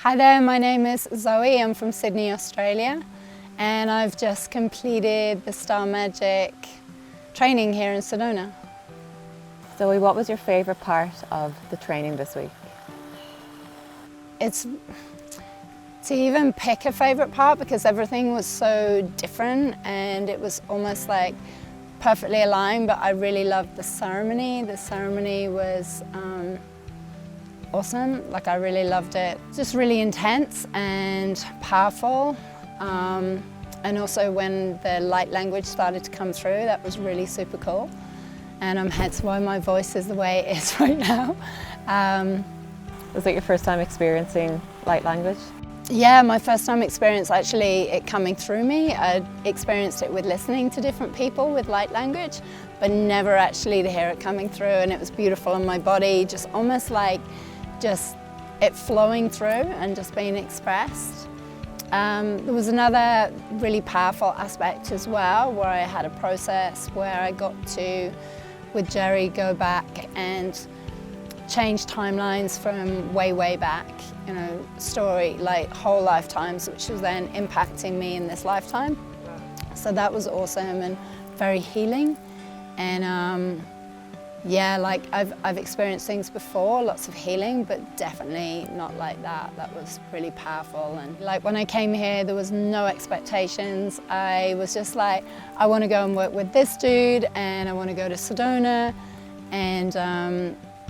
Hi there, my name is Zoe. I'm from Sydney, Australia, and I've just completed the Star Magic training here in Sedona. Zoe, what was your favourite part of the training this week? It's to even pick a favourite part because everything was so different and it was almost like perfectly aligned, but I really loved the ceremony. The ceremony was awesome. Like, I really loved it. Just really intense and powerful. And also when the light language started to come through, that was really super cool. And hence why my voice is the way it is right now. Was it your first time experiencing light language? Yeah, my first time experience actually it coming through me. I experienced it with listening to different people with light language, but never actually to hear it coming through, and it was beautiful on my body, just almost like just it flowing through and just being expressed. There was another really powerful aspect as well where I had a process where I got to, with Jerry, go back and change timelines from way back, you know, story, like whole lifetimes, which was then impacting me in this lifetime. So that was awesome and very healing. And yeah, like I've experienced things before, lots of healing, but definitely not like that. That was really powerful. And like when I came here, there was no expectations. I was just like, I want to go and work with this dude, and I want to go to Sedona. And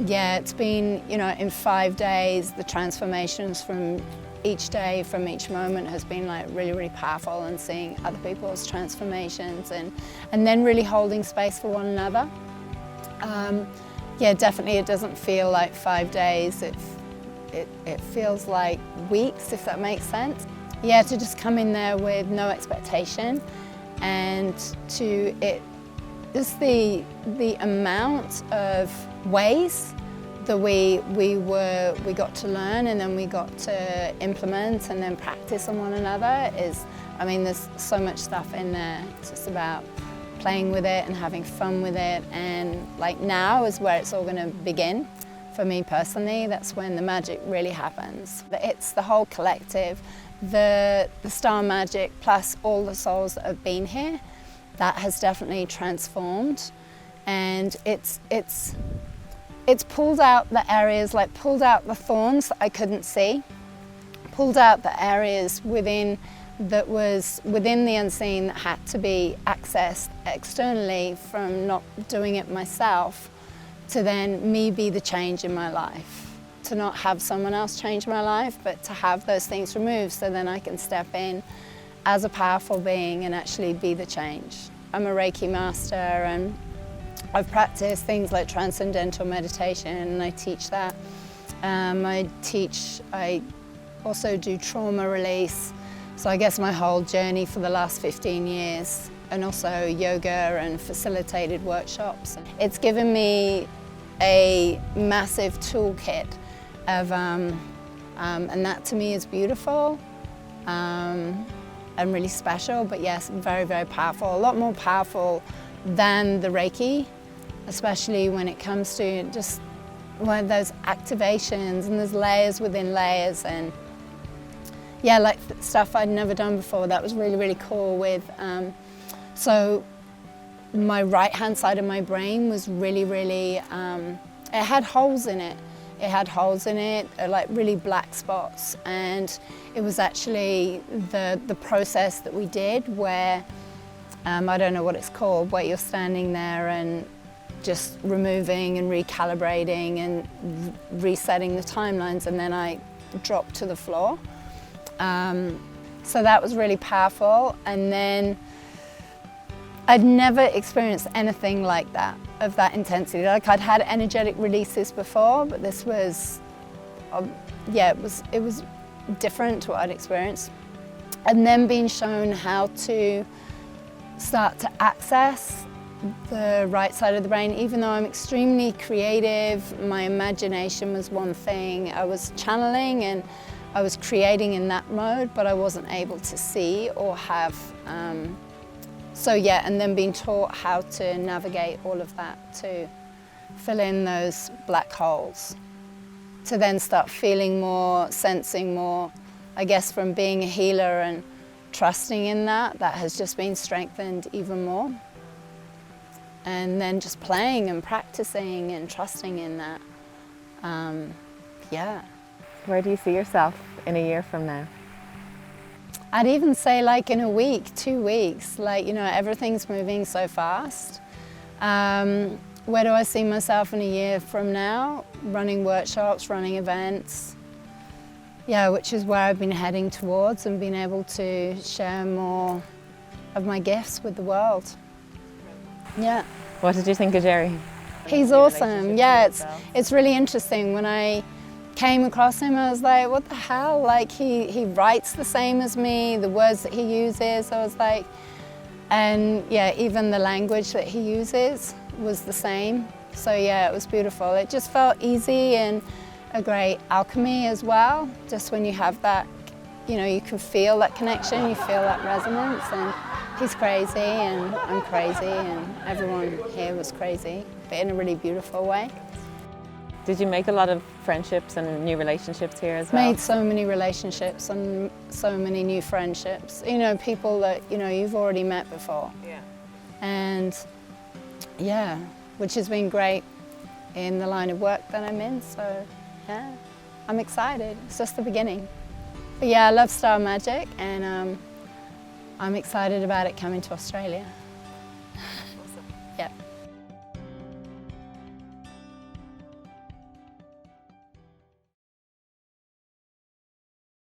yeah, it's been, you know, in 5 days, the transformations from each day, from each moment has been like really powerful, and seeing other people's transformations and then really holding space for one another. Yeah, definitely it doesn't feel like 5 days. It feels like weeks, if that makes sense. Yeah, to just come in there with no expectation, and just the amount of ways that we got to learn, and then we got to implement and then practice on one another is, I mean, there's so much stuff in there. It's just about playing with it and having fun with it, and like now is where it's all going to begin. For me personally, that's when the magic really happens. It's the whole collective, the Star Magic plus all the souls that have been here, that has definitely transformed, and it's pulled out the areas, like pulled out the thorns that I couldn't see, pulled out the areas that was within the unseen that had to be accessed externally from not doing it myself, to then me be the change in my life, to not have someone else change my life, but to have those things removed so then I can step in as a powerful being and actually be the change. I'm a Reiki master, and I've practiced things like transcendental meditation, and I teach that. I also do trauma release. So I guess my whole journey for the last 15 years, and also yoga and facilitated workshops. It's given me a massive toolkit of, and that to me is beautiful and really special, but yes, very powerful. A lot more powerful than the Reiki, especially when it comes to just one of those activations, and there's layers within layers, and yeah, like stuff I'd never done before. That was really cool. With so my right hand side of my brain was really it had holes in it. It had holes in it, like really black spots, and it was actually the process that we did where I don't know what it's called, where you're standing there and just removing and recalibrating and resetting the timelines, and then I dropped to the floor. So that was really powerful, and then I'd never experienced anything like that, of that intensity. Like, I'd had energetic releases before, but this was, yeah, it was different to what I'd experienced. And then being shown how to start to access the right side of the brain. Even though I'm extremely creative, my imagination was one thing. I was channeling and I was creating in that mode, but I wasn't able to see or have, so yeah, and then being taught how to navigate all of that to fill in those black holes. to then start feeling more, sensing more, I guess from being a healer and trusting in that has just been strengthened even more. And then just playing and practicing and trusting in that. Yeah. Where do you see yourself in a year from now? I'd even say like in a week, 2 weeks, like, you know, everything's moving so fast. Where do I see myself in a year from now? Running workshops, running events. Yeah, which is where I've been heading towards and being able to share more of my gifts with the world. Yeah. What did you think of Jerry? He's awesome. Yeah, it's really interesting. When I came across him, I was like, what the hell? Like he writes the same as me, the words that he uses, I was like, and yeah, even the language that he uses was the same. So yeah, it was beautiful. It just felt easy and a great alchemy as well. Just when you have that, you know, you can feel that connection, you feel that resonance, and he's crazy and I'm crazy and everyone here was crazy, but in a really beautiful way. Did you make a lot of friendships and new relationships here as well? Made so many relationships and so many new friendships. You know, people that, you know, you've already met before. Yeah. And yeah, which has been great in the line of work that I'm in, so yeah, I'm excited. It's just the beginning. But yeah, I love Star Magic and I'm excited about it coming to Australia.